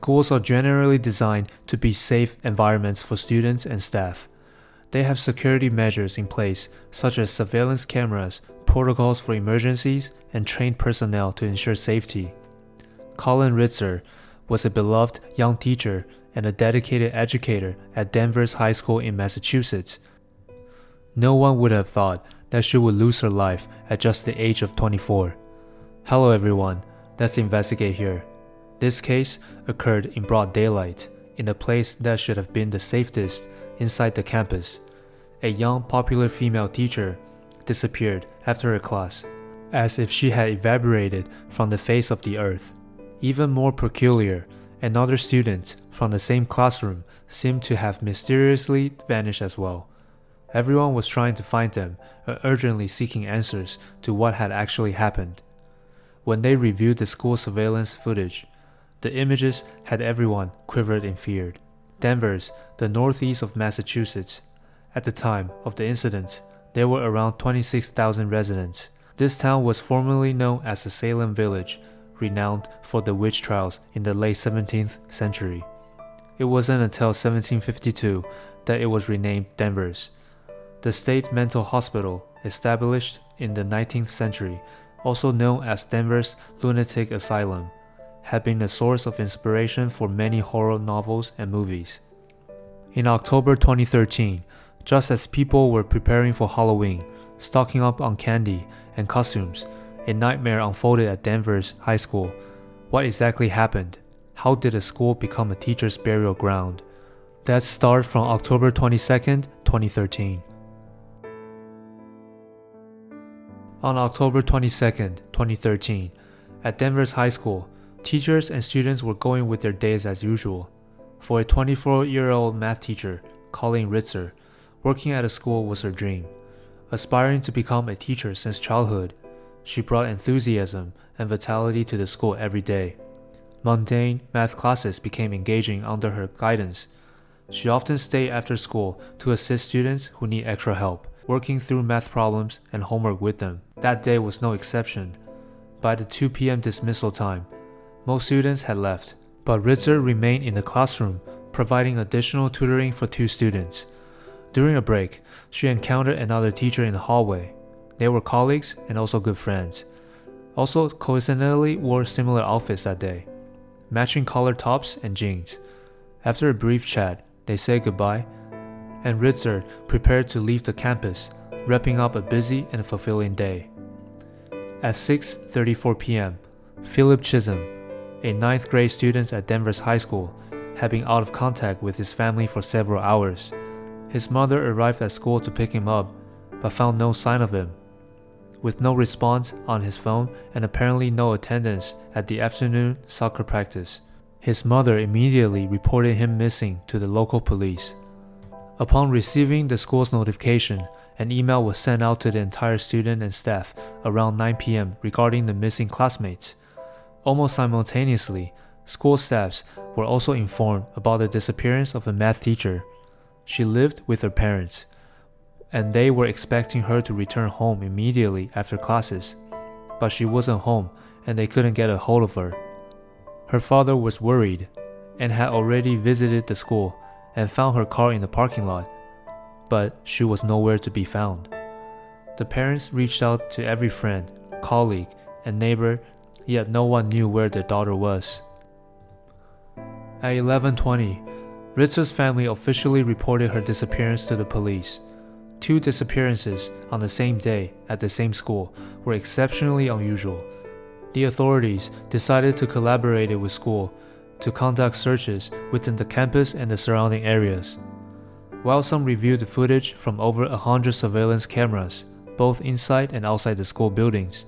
Schools are generally designed to be safe environments for students and staff. They have security measures in place, such as surveillance cameras, protocols for emergencies, and trained personnel to ensure safety. Colleen Ritzer was a beloved young teacher and a dedicated educator at Danvers High School in Massachusetts. No one would have thought that she would lose her life at just the age of 24. Hello everyone, let's investigate here. This case occurred in broad daylight, in a place that should have been the safest inside the campus. A young, popular female teacher disappeared after her class, as if she had evaporated from the face of the earth. Even more peculiar, another student from the same classroom seemed to have mysteriously vanished as well. Everyone was trying to find them, urgently seeking answers to what had actually happened. When they reviewed the school surveillance footage, the images had everyone quivered in fear. Danvers, the northeast of Massachusetts. At the time of the incident, there were around 26,000 residents. This town was formerly known as the Salem Village, renowned for the witch trials in the late 17th century. It wasn't until 1752 that it was renamed Danvers. The state mental hospital, established in the 19th century, also known as Danvers Lunatic Asylum, had been a source of inspiration for many horror novels and movies. In October 2013, just as people were preparing for Halloween, stocking up on candy and costumes, a nightmare unfolded at Danvers High School. What exactly happened? How did the school become a teacher's burial ground? Let's start from October 22, 2013. On October 22, 2013, at Danvers High School, teachers and students were going with their days as usual. For a 24-year-old math teacher, Colleen Ritzer, working at a school was her dream. Aspiring to become a teacher since childhood, she brought enthusiasm and vitality to the school every day. Mundane math classes became engaging under her guidance. She often stayed after school to assist students who need extra help, working through math problems and homework with them. That day was no exception. By the 2 p.m. dismissal time, most students had left, but Ritzer remained in the classroom, providing additional tutoring for 2 students. During a break, she encountered another teacher in the hallway. They were colleagues and also good friends. Also coincidentally wore similar outfits that day, matching colored tops and jeans. After a brief chat, they said goodbye, and Ritzer prepared to leave the campus, wrapping up a busy and fulfilling day. At 6:34 p.m., Philip Chisholm, a 9th grade student at Danvers High School, had been out of contact with his family for several hours. His mother arrived at school to pick him up, but found no sign of him. With no response on his phone and apparently no attendance at the afternoon soccer practice, his mother immediately reported him missing to the local police. Upon receiving the school's notification, an email was sent out to the entire student and staff around 9 p.m. regarding the missing classmates. Almost simultaneously, school staffs were also informed about the disappearance of a math teacher. She lived with her parents, and they were expecting her to return home immediately after classes, but she wasn't home and they couldn't get a hold of her. Her father was worried and had already visited the school and found her car in the parking lot, but she was nowhere to be found. The parents reached out to every friend, colleague, and neighbor, yet no one knew where their daughter was. At 11:20, Ritzer's family officially reported her disappearance to the police. 2 disappearances on the same day at the same school were exceptionally unusual. The authorities decided to collaborate with school to conduct searches within the campus and the surrounding areas. While some reviewed the footage from over 100 surveillance cameras, both inside and outside the school buildings,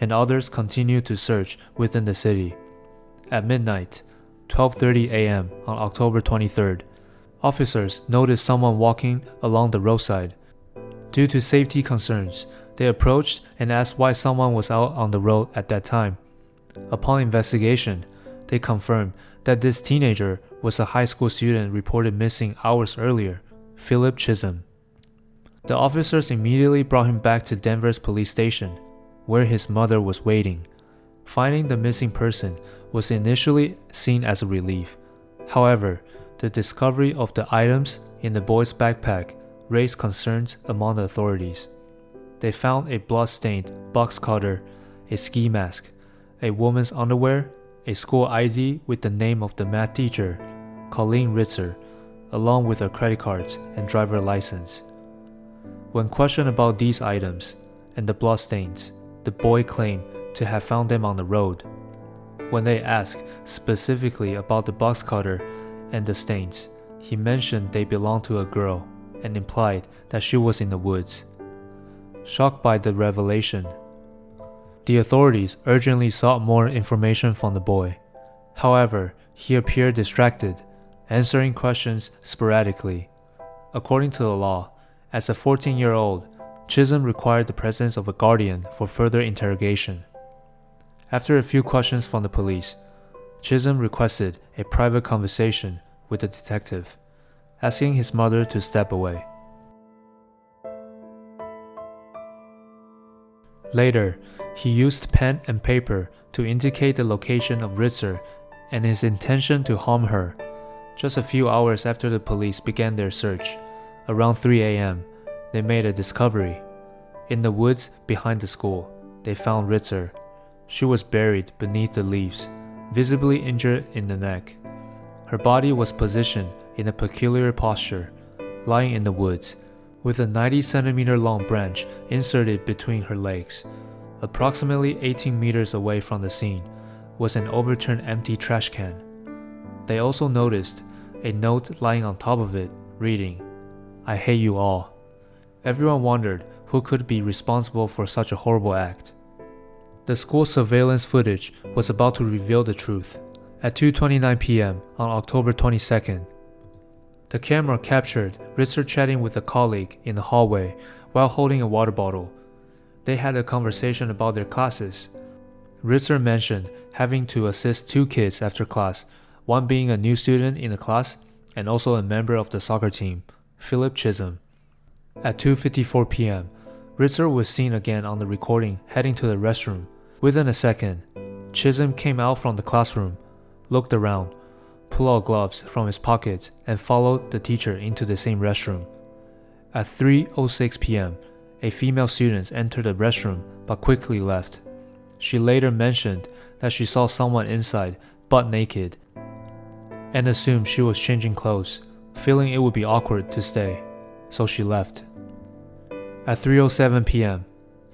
and others continued to search within the city. At midnight, 12:30 a.m. on October 23rd, officers noticed someone walking along the roadside. Due to safety concerns, they approached and asked why someone was out on the road at that time. Upon investigation, they confirmed that this teenager was a high school student reported missing hours earlier, Philip Chisholm. The officers immediately brought him back to Danvers Police Station, where his mother was waiting. Finding the missing person was initially seen as a relief. However, the discovery of the items in the boy's backpack raised concerns among the authorities. They found a blood-stained box cutter, a ski mask, a woman's underwear, a school ID with the name of the math teacher, Colleen Ritzer, along with her credit cards and driver license. When questioned about these items and the bloodstains, the boy claimed to have found them on the road. When they asked specifically about the box cutter and the stains, he mentioned they belonged to a girl and implied that she was in the woods. Shocked by the revelation, the authorities urgently sought more information from the boy. However, he appeared distracted, answering questions sporadically. According to the law, as a 14-year-old, Chisholm required the presence of a guardian for further interrogation. After a few questions from the police, Chisholm requested a private conversation with the detective, asking his mother to step away. Later, he used pen and paper to indicate the location of Ritzer and his intention to harm her. Just a few hours after the police began their search, around 3 a.m., they made a discovery. In the woods behind the school, they found Ritzer. She was buried beneath the leaves, visibly injured in the neck. Her body was positioned in a peculiar posture, lying in the woods, with a 90-centimeter long branch inserted between her legs. Approximately 18 meters away from the scene was an overturned empty trash can. They also noticed a note lying on top of it, reading, "I hate you all." Everyone wondered who could be responsible for such a horrible act. The school surveillance footage was about to reveal the truth. At 2:29 p.m. on October 22nd, the camera captured Ritzer chatting with a colleague in the hallway while holding a water bottle. They had a conversation about their classes. Ritzer mentioned having to assist two kids after class, one being a new student in the class and also a member of the soccer team, Philip Chisholm. At 2:54 p.m., Ritzer was seen again on the recording heading to the restroom. Within a second, Chisholm came out from the classroom, looked around, pulled out gloves from his pockets, and followed the teacher into the same restroom. At 3:06 p.m., a female student entered the restroom but quickly left. She later mentioned that she saw someone inside, butt naked, and assumed she was changing clothes, feeling it would be awkward to stay, so she left. At 3:07 p.m.,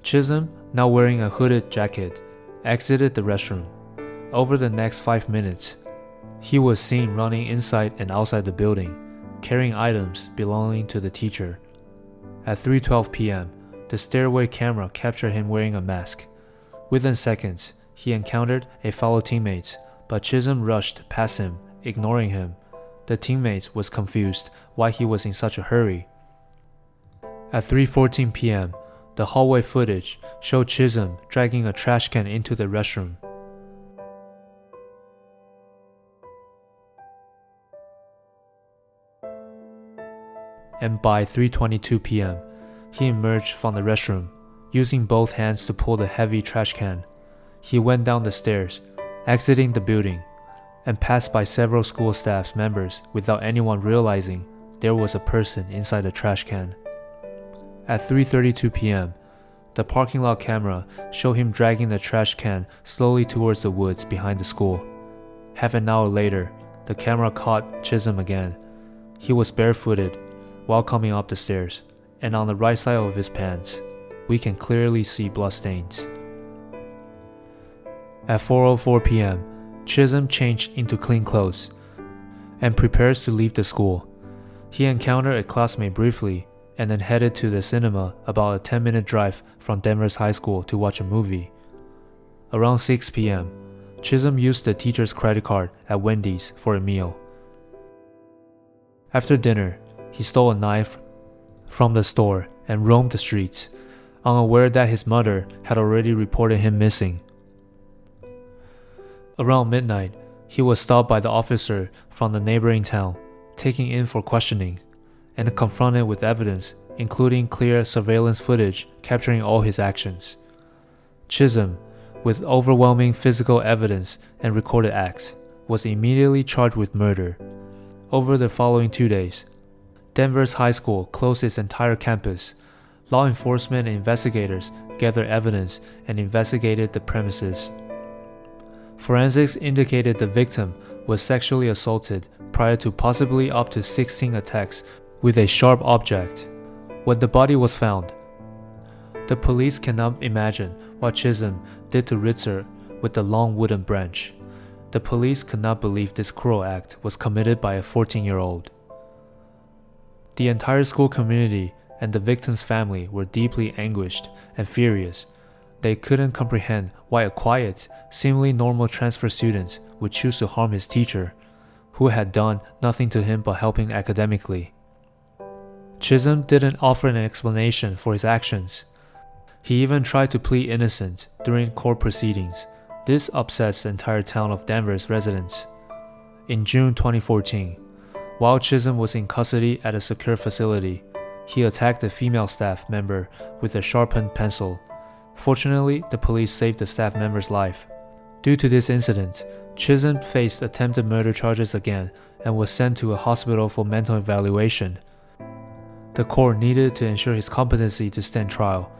Chisholm, now wearing a hooded jacket, exited the restroom. Over the next 5 minutes, he was seen running inside and outside the building, carrying items belonging to the teacher. At 3:12 p.m., the stairway camera captured him wearing a mask. Within seconds, he encountered a fellow teammate, but Chisholm rushed past him, ignoring him. The teammate was confused why he was in such a hurry. At 3:14 p.m., the hallway footage showed Chisholm dragging a trash can into the restroom. And by 3:22 p.m., he emerged from the restroom, using both hands to pull the heavy trash can. He went down the stairs, exiting the building, and passed by several school staff members without anyone realizing there was a person inside the trash can. At 3:32 p.m., the parking lot camera showed him dragging the trash can slowly towards the woods behind the school. Half an hour later, the camera caught Chisholm again. He was barefooted while coming up the stairs, and on the right side of his pants, we can clearly see bloodstains. At 4:04 p.m., Chisholm changed into clean clothes and prepares to leave the school. He encountered a classmate briefly and then headed to the cinema about a 10-minute drive from Denver's high school to watch a movie. Around 6 p.m., Chisholm used the teacher's credit card at Wendy's for a meal. After dinner, he stole a knife from the store and roamed the streets, unaware that his mother had already reported him missing. Around midnight, he was stopped by the officer from the neighboring town, taken in for questioning, and confronted with evidence, including clear surveillance footage capturing all his actions. Chisholm, with overwhelming physical evidence and recorded acts, was immediately charged with murder. Over the following 2 days, Denver's high school closed its entire campus. Law enforcement and investigators gathered evidence and investigated the premises. Forensics indicated the victim was sexually assaulted prior to possibly up to 16 attacks with a sharp object. When the body was found, the police cannot imagine what Chisholm did to Ritzer with the long wooden branch. The police could not believe this cruel act was committed by a 14-year-old. The entire school community and the victim's family were deeply anguished and furious. They couldn't comprehend why a quiet, seemingly normal transfer student would choose to harm his teacher, who had done nothing to him but helping academically. Chisholm didn't offer an explanation for his actions. He even tried to plead innocent during court proceedings. This upsets the entire town of Denver's residents. In June 2014, while Chisholm was in custody at a secure facility, he attacked a female staff member with a sharpened pencil. Fortunately, the police saved the staff member's life. Due to this incident, Chisholm faced attempted murder charges again and was sent to a hospital for mental evaluation. The court needed to ensure his competency to stand trial.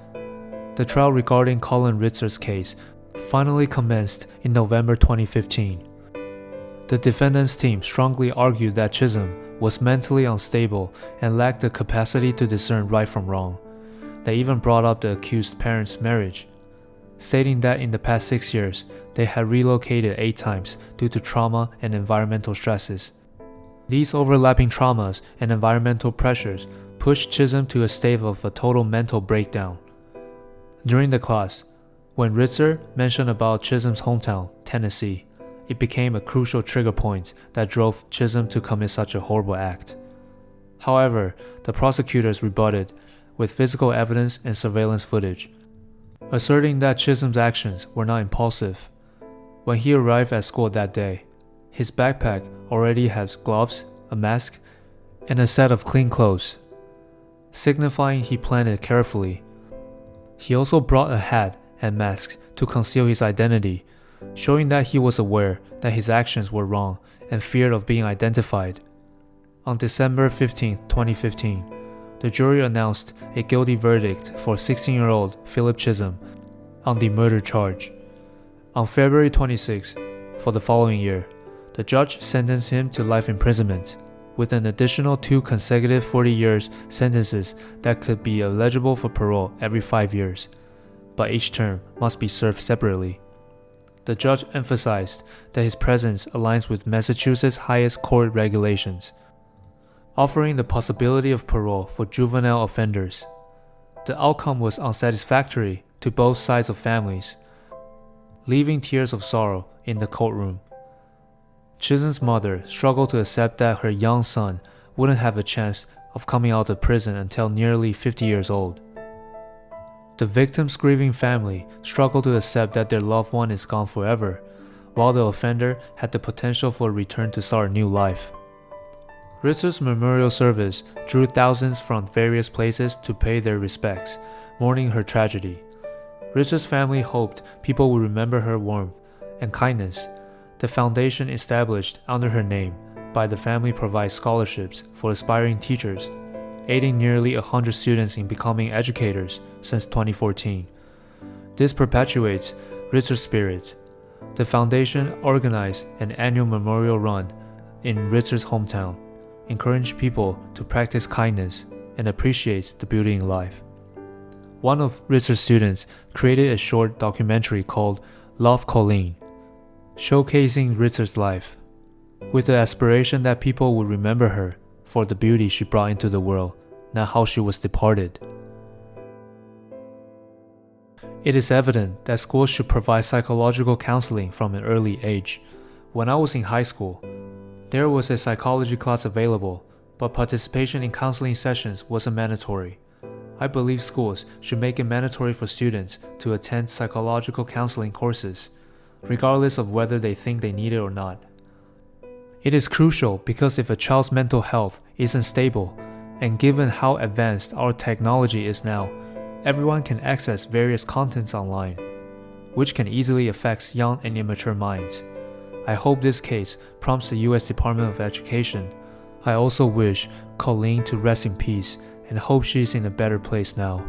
The trial regarding Colleen Ritzer's case finally commenced in November 2015. The defendant's team strongly argued that Chisholm was mentally unstable and lacked the capacity to discern right from wrong. They even brought up the accused parents' marriage, stating that in the past 6 years, they had relocated 8 times due to trauma and environmental stresses. These overlapping traumas and environmental pressures pushed Chisholm to a state of a total mental breakdown. During the class, when Ritzer mentioned about Chisholm's hometown, Tennessee, it became a crucial trigger point that drove Chisholm to commit such a horrible act. However, the prosecutors rebutted with physical evidence and surveillance footage, asserting that Chisholm's actions were not impulsive. When he arrived at school that day, his backpack already had gloves, a mask, and a set of clean clothes, signifying he planned it carefully. He also brought a hat and mask to conceal his identity, showing that he was aware that his actions were wrong and feared of being identified. On December 15, 2015, the jury announced a guilty verdict for 16-year-old Philip Chisholm on the murder charge. On February 26, for the following year, the judge sentenced him to life imprisonment, with an additional 2 consecutive 40-year sentences that could be eligible for parole every 5 years, but each term must be served separately. The judge emphasized that his presence aligns with Massachusetts' highest court regulations, offering the possibility of parole for juvenile offenders. The outcome was unsatisfactory to both sides of families, leaving tears of sorrow in the courtroom. Chisholm's mother struggled to accept that her young son wouldn't have a chance of coming out of prison until nearly 50 years old. The victim's grieving family struggled to accept that their loved one is gone forever, while the offender had the potential for a return to start a new life. Ritzer's memorial service drew thousands from various places to pay their respects, mourning her tragedy. Ritzer's family hoped people would remember her warmth and kindness. The foundation established under her name by the family provides scholarships for aspiring teachers, aiding nearly 100 students in becoming educators since 2014. This perpetuates Ritzer's spirit. The foundation organized an annual memorial run in Ritzer's hometown, encouraging people to practice kindness and appreciate the beauty in life. One of Ritzer's students created a short documentary called Love Colleen, showcasing Ritzer's life, with the aspiration that people would remember her for the beauty she brought into the world, not how she was departed. It is evident that schools should provide psychological counseling from an early age. When I was in high school, there was a psychology class available, but participation in counseling sessions wasn't mandatory. I believe schools should make it mandatory for students to attend psychological counseling courses, regardless of whether they think they need it or not. It is crucial because if a child's mental health isn't stable, and given how advanced our technology is now, everyone can access various contents online. which can easily affect young and immature minds. I hope this case prompts the U.S. Department of Education. I also wish Colleen to rest in peace and hope she's in a better place now.